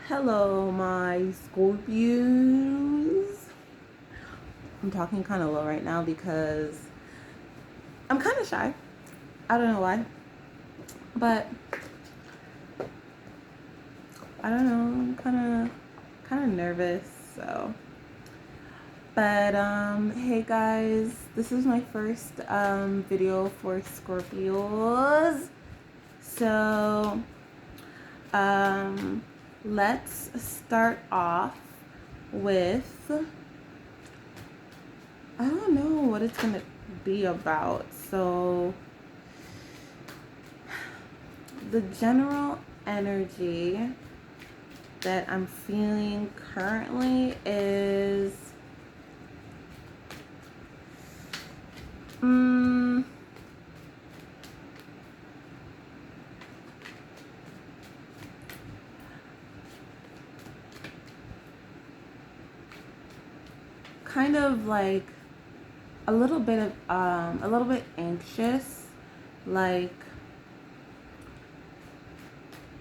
Hello, my Scorpios. I'm talking kind of low right now because I'm kind of shy. I don't know why, but I don't know. I'm kind of nervous. So, but hey guys, this is my first video for Scorpios. So, let's start off with, I don't know what it's gonna be about. So the general energy that I'm feeling currently is kind of like a little bit anxious, like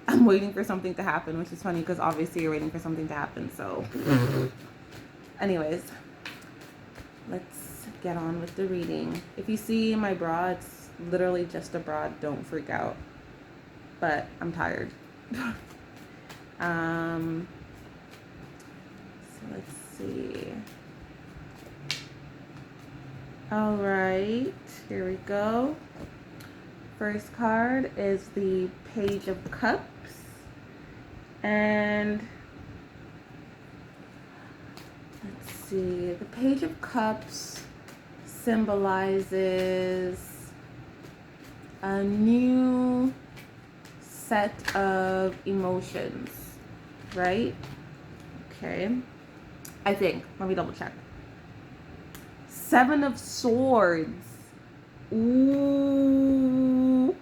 I'm waiting for something to happen, which is funny because obviously you're waiting for something to happen. So anyways, let's get on with the reading. If you see my bra, it's literally just a bra. Don't freak out. But I'm tired. So let's see. All right, here we go. First card is the Page of Cups. And let's see, the Page of Cups symbolizes a new set of emotions, right? Okay, I think, let me double check. Seven of Swords. Ooh.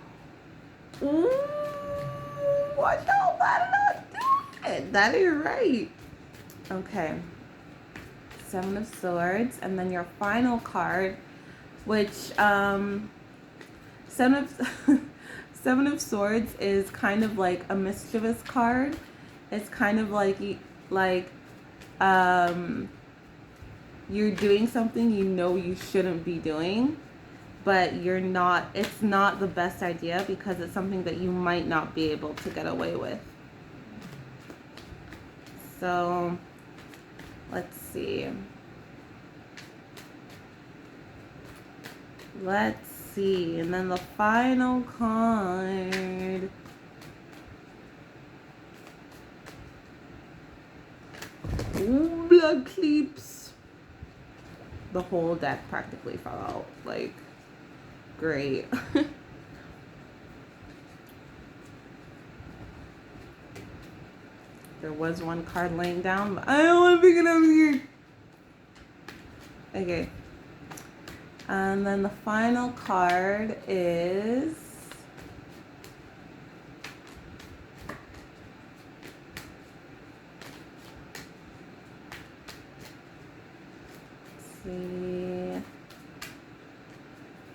Ooh. Watch out, that not do it. That is right. Okay. Seven of Swords. And then your final card, which seven of Swords is kind of like a mischievous card. It's kind of like you're doing something you know you shouldn't be doing, but you're not, it's not the best idea because it's something that you might not be able to get away with. So let's see. Let's see. And then the final card. Ooh, blood cleaps. The whole deck practically fell out. Like, great. There was one card laying down, but I don't want to pick it up here. Okay. And then the final card is the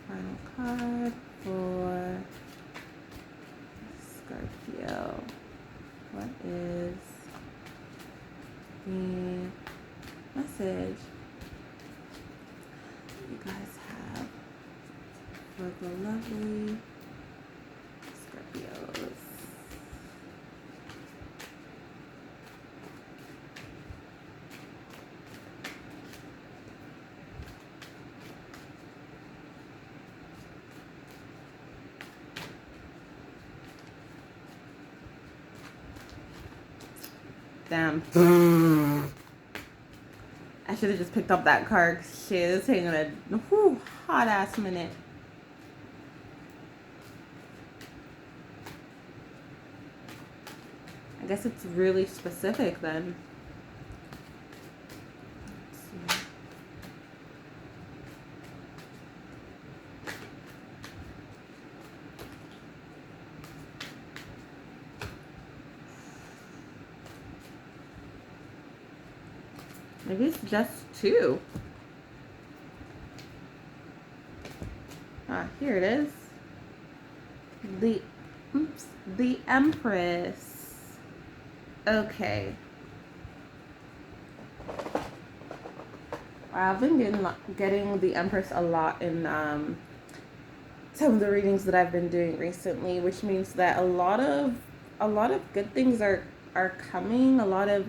final card for Scorpio. What is the message you guys have for the lovely Scorpios? Damn. I should have just picked up that card. Shit, it's taking a hot ass minute. I guess it's really specific then. Let's see. Maybe it's just two. Ah, here it is. The Empress. Okay. I've been getting the Empress a lot in some of the readings that I've been doing recently, which means that a lot of good things are coming. A lot of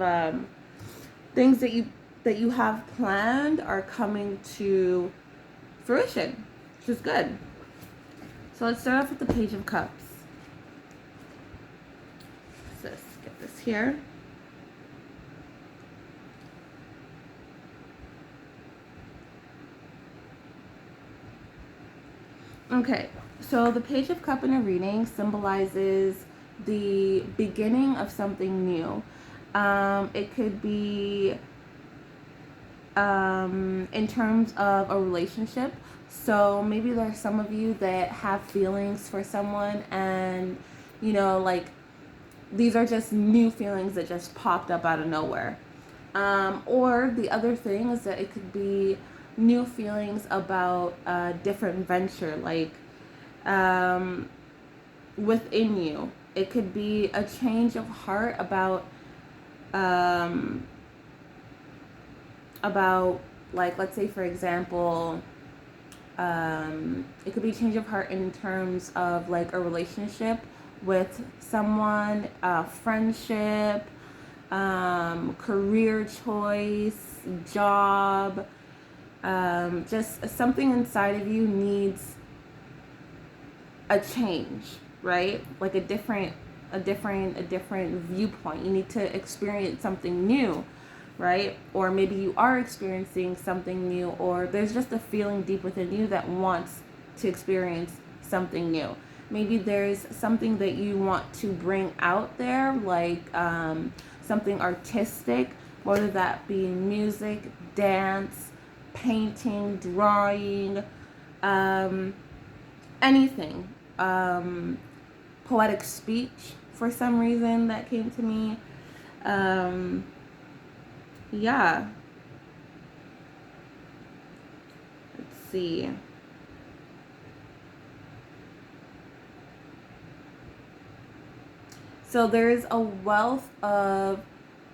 things that you have planned are coming to fruition, which is good. So let's start off with the Page of Cups. Let's get this here. Okay, so the Page of Cup in a reading symbolizes the beginning of something new. It could be in terms of a relationship. So maybe there's some of you that have feelings for someone, and like these are just new feelings that just popped up out of nowhere. Or the other thing is that it could be new feelings about a different venture, like within you. It could be a change of heart um, about like, let's say for example, it could be a change of heart in terms of like a relationship with someone, friendship, career choice, job, just something inside of you needs a change, right? Like a different viewpoint. You need to experience something new, right? Or maybe you are experiencing something new, or there's just a feeling deep within you that wants to experience something new. Maybe there's something that you want to bring out there, like something artistic, whether that be music, dance, painting, drawing, anything. Poetic speech, for some reason, that came to me. Um, yeah. Let's see. So there's a wealth of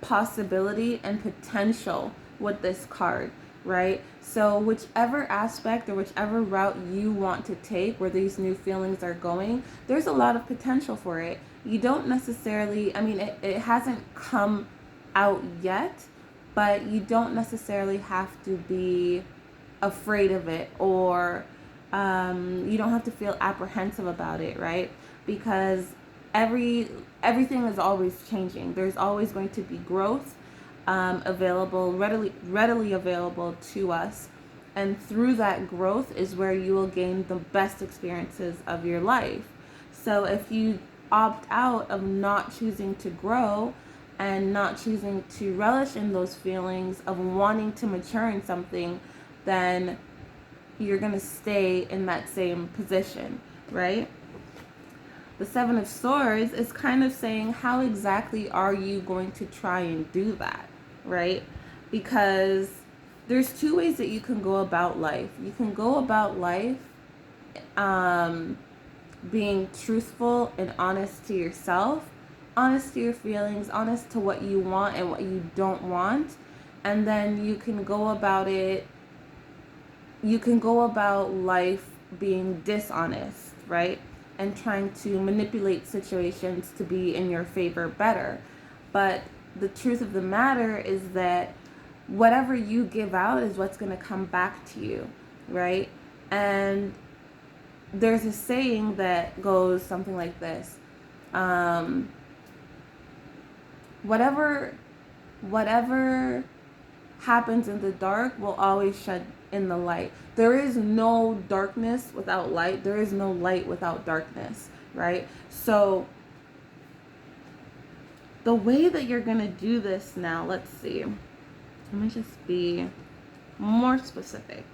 possibility and potential with this card, right? So whichever aspect or whichever route you want to take where these new feelings are going, there's a lot of potential for it. You don't necessarily, I mean, it hasn't come out yet, but you don't necessarily have to be afraid of it, or you don't have to feel apprehensive about it, right? Because everything is always changing. There's always going to be growth available, readily available to us, and through that growth is where you will gain the best experiences of your life. So if you opt out of not choosing to grow and not choosing to relish in those feelings of wanting to mature in something, then you're going to stay in that same position, right? The Seven of Swords is kind of saying, how exactly are you going to try and do that, right? Because there's two ways that you can go about life. You can go about life being truthful and honest to yourself, honest to your feelings, honest to what you want and what you don't want. And then you can go about life being dishonest, right? And trying to manipulate situations to be in your favor better. But the truth of the matter is that whatever you give out is what's going to come back to you, right? And there's a saying that goes something like this. Whatever happens in the dark will always shed in the light. There is no darkness without light. There is no light without darkness, right? So the way that you're going to do this now, let's see. Let me just be more specific.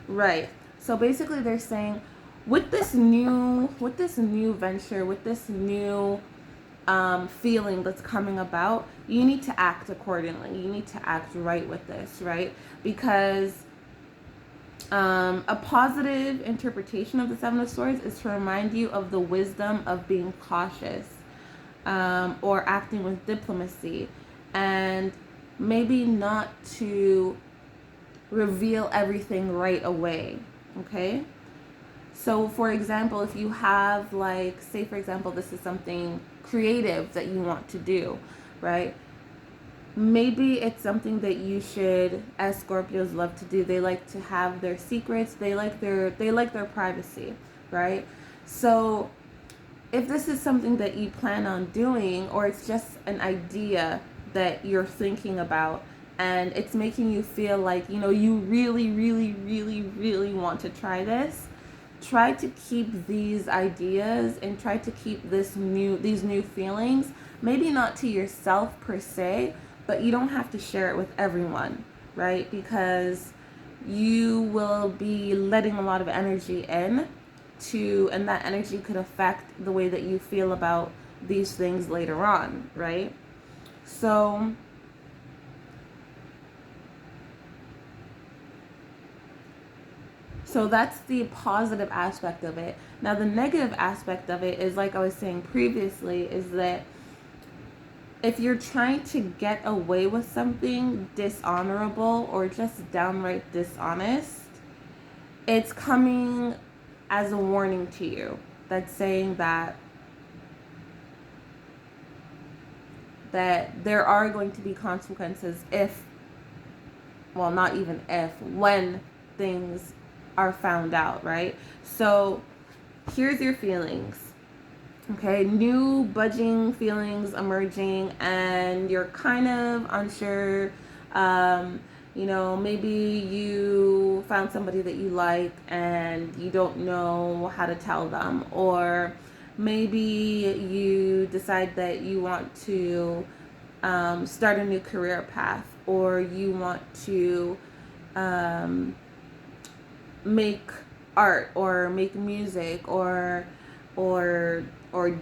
Right. So basically they're saying with this new venture, with this new feeling that's coming about, you need to act accordingly. You need to act right with this, right? Because A positive interpretation of the Seven of Swords is to remind you of the wisdom of being cautious, or acting with diplomacy, and maybe not to reveal everything right away. Okay? So, for example, if you have, like, say, for example, this is something creative that you want to do, right? Maybe it's something that you should, as Scorpios love to do. They like to have their secrets. They like their privacy, right? So if this is something that you plan on doing, or it's just an idea that you're thinking about, and it's making you feel like, you really, really, really, really want to try this, try to keep these ideas and try to keep these new feelings, maybe not to yourself per se, but you don't have to share it with everyone, right? Because you will be letting a lot of energy in and that energy could affect the way that you feel about these things later on, right? So that's the positive aspect of it. Now the negative aspect of it is, like I was saying previously, is that if you're trying to get away with something dishonorable or just downright dishonest, it's coming as a warning to you. That's saying that there are going to be consequences not even if, when things are found out, right? So here's your feelings. Okay, new budging feelings emerging, and you're kind of unsure. Maybe you found somebody that you like and you don't know how to tell them, or maybe you decide that you want to start a new career path, or you want to make art or make music or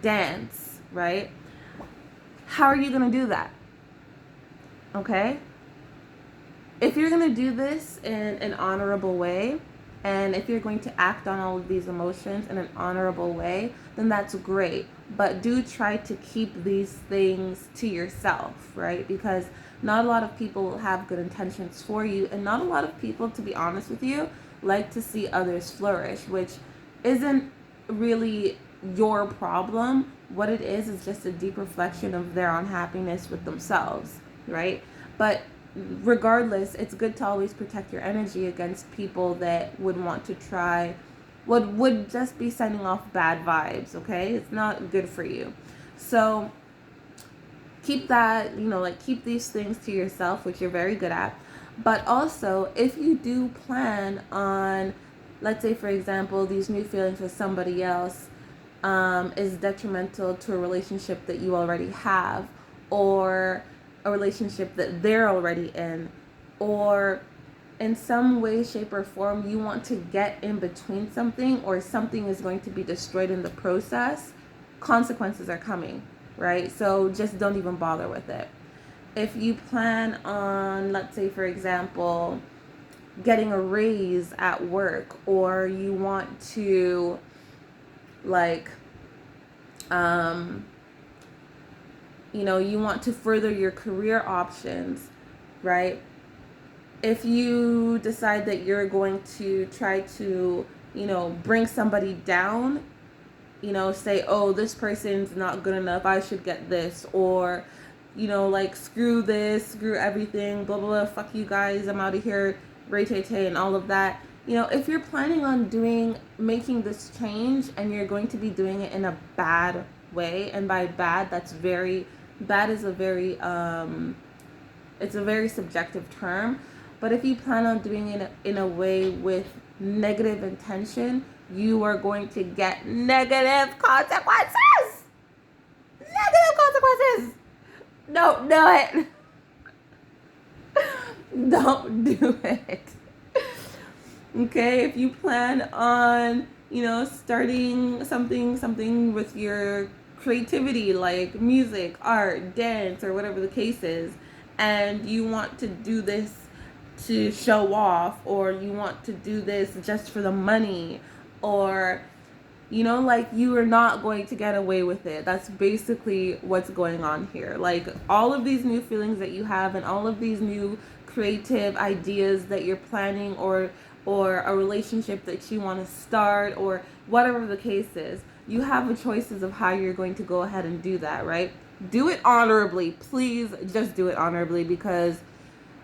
dance, right? How are you going to do that? Okay? If you're going to do this in an honorable way, and if you're going to act on all of these emotions in an honorable way, then that's great. But do try to keep these things to yourself, right? Because not a lot of people have good intentions for you, and not a lot of people, to be honest with you, like to see others flourish, which isn't really your problem. What it is just a deep reflection of their unhappiness with themselves, right? But regardless, it's good to always protect your energy against people that would want to try, would just be sending off bad vibes, okay? It's not good for you. So keep that, keep these things to yourself, which you're very good at. But also, if you do plan on, let's say, for example, these new feelings with somebody else is detrimental to a relationship that you already have, or a relationship that they're already in, or in some way, shape, or form you want to get in between something, or something is going to be destroyed in the process, consequences are coming, right? So just don't even bother with it. If you plan on, let's say, for example, getting a raise at work, or you want to, you want to further your career options, right? If you decide that you're going to try to, bring somebody down, say, oh, this person's not good enough, I should get this, or, screw this, screw everything, blah, blah, blah, fuck you guys, I'm out of here, ray-tay-tay, and all of that. If you're planning on making this change, and you're going to be doing it in a bad way, and by bad is a very it's a very subjective term, but if you plan on doing it in a way with negative intention, you are going to get negative consequences. Negative consequences. Don't do it. Don't do it. Okay, if you plan on, starting something with your creativity, like music, art, dance, or whatever the case is, and you want to do this to show off, or you want to do this just for the money, or like you are not going to get away with it. That's basically what's going on here. Like all of these new feelings that you have and all of these new creative ideas that you're planning, or a relationship that you want to start, or whatever the case is, you have the choices of how you're going to go ahead and do that, right? Do it honorably. Please just do it honorably, because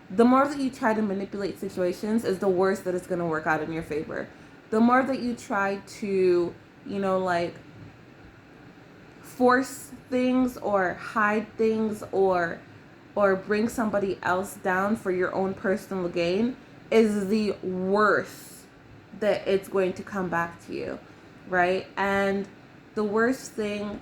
the more that you try to manipulate situations is the worse that it's going to work out in your favor. The more that you try to like force things or hide things, or bring somebody else down for your own personal gain, is the worst that it's going to come back to you, right? And the worst thing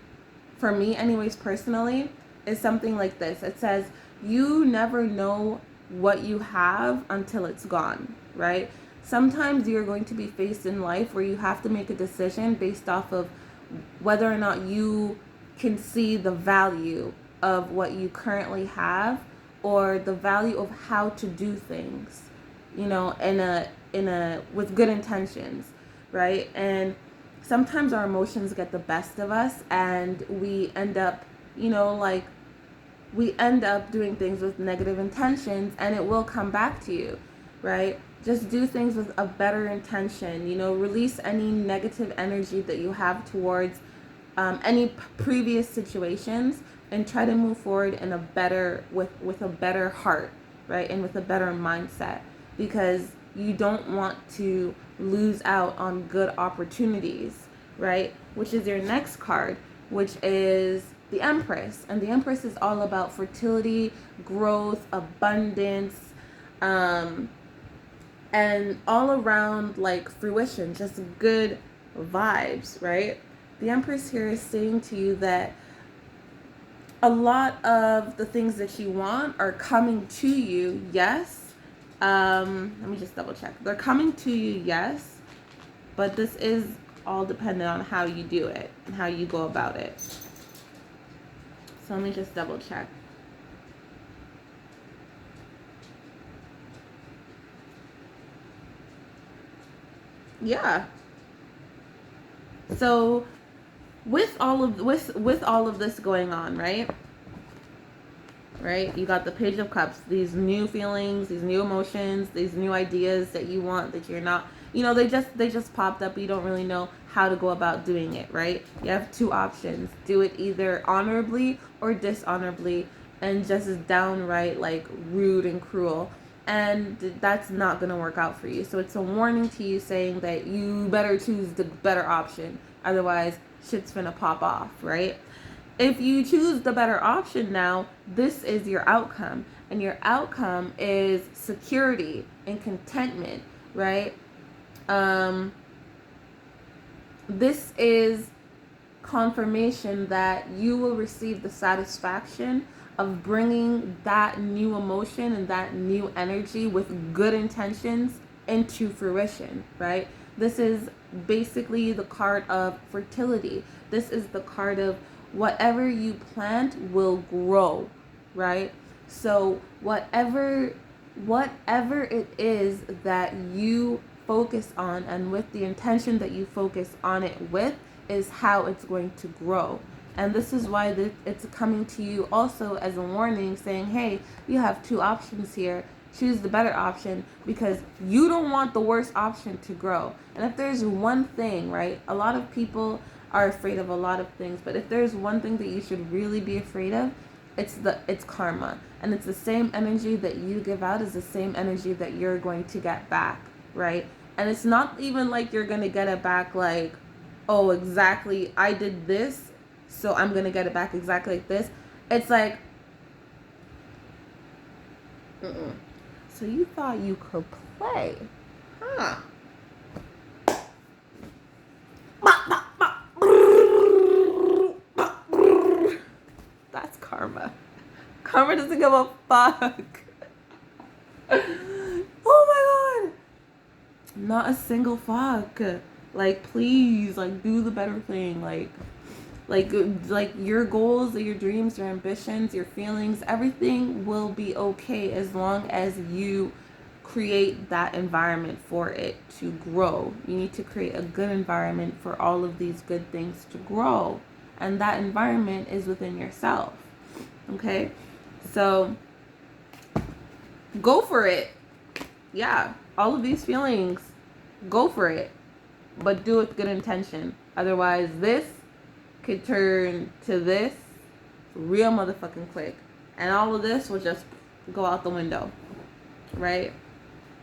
for me anyways personally is something like this. It says you never know what you have until it's gone, right? Sometimes you're going to be faced in life where you have to make a decision based off of whether or not you can see the value of what you currently have, or the value of how to do things, in a with good intentions, right? And sometimes our emotions get the best of us, and we end up, doing things with negative intentions, and it will come back to you, right? Just do things with a better intention, release any negative energy that you have towards any previous situations, and try to move forward in a better, with a better heart, right? And with a better mindset, because you don't want to lose out on good opportunities, right? Which is your next card, which is the Empress. And the Empress is all about fertility, growth, abundance, and all around like fruition, just good vibes, right? The Empress here is saying to you that a lot of the things that you want are coming to you, yes. Let me just double check. They're coming to you, yes, but this is all dependent on how you do it and how you go about it. So let me just double check. Yeah. So with all of this going on, right? Right? You got the Page of Cups, these new feelings, these new emotions, these new ideas that you want, that you're not, they just popped up. You don't really know how to go about doing it, right? You have two options. Do it either honorably or dishonorably, and just downright like rude and cruel. And that's not going to work out for you. So it's a warning to you, saying that you better choose the better option. Otherwise, shit's finna pop off, right? If you choose the better option now, this is your outcome. And your outcome is security and contentment, right? This is confirmation that you will receive the satisfaction of bringing that new emotion and that new energy with good intentions into fruition, right? This is basically the card of fertility. This is the card of whatever you plant will grow, right? So whatever it is that you focus on, and with the intention that you focus on it with, is how it's going to grow. And this is why it's coming to you also as a warning, saying, hey, you have two options here. Choose the better option, because you don't want the worst option to grow. And if there's one thing, right, a lot of people are afraid of a lot of things, but if there's one thing that you should really be afraid of, it's karma. And it's the same energy that you give out is the same energy that you're going to get back, right? And it's not even like you're going to get it back like, oh, exactly, I did this, so I'm going to get it back exactly like this. It's like, so you thought you could play, huh? That's karma. Karma doesn't give a fuck. Oh my god. Not a single fuck. Like, please, like, do the better thing. Like your goals, your dreams, your ambitions, your feelings, everything will be okay as long as you create that environment for it to grow. You need to create a good environment for all of these good things to grow. And that environment is within yourself. Okay? So go for it. Yeah, all of these feelings, go for it. But do it with good intention. Otherwise, this could turn to this real motherfucking quick. And all of this will just go out the window. Right?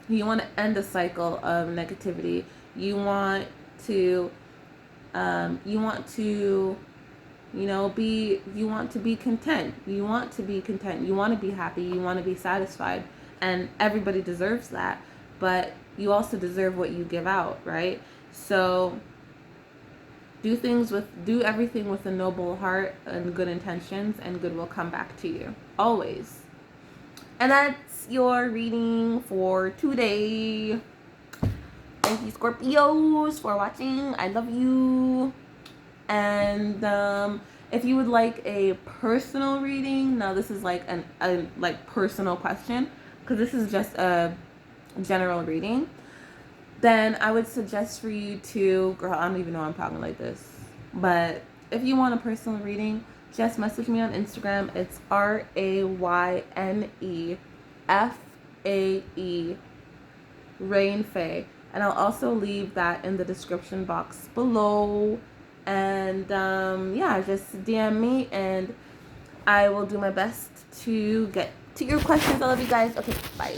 You want to end a cycle of negativity. You want to you want to be content. You want to be content. You want to be happy. You want to be satisfied. And everybody deserves that. But you also deserve what you give out, right? So do everything with a noble heart and good intentions, and good will come back to you. Always. And that's your reading for today. Thank you, Scorpios, for watching. I love you. And if you would like a personal reading, now this is like a personal question, because this is just a general reading, then I would suggest for you to, girl, I don't even know why I'm talking like this, but if you want a personal reading, just message me on Instagram. It's RAYNEFAE, Rainfae, and I'll also leave that in the description box below. And yeah, just DM me and I will do my best to get to your questions. I love you guys. Okay, bye.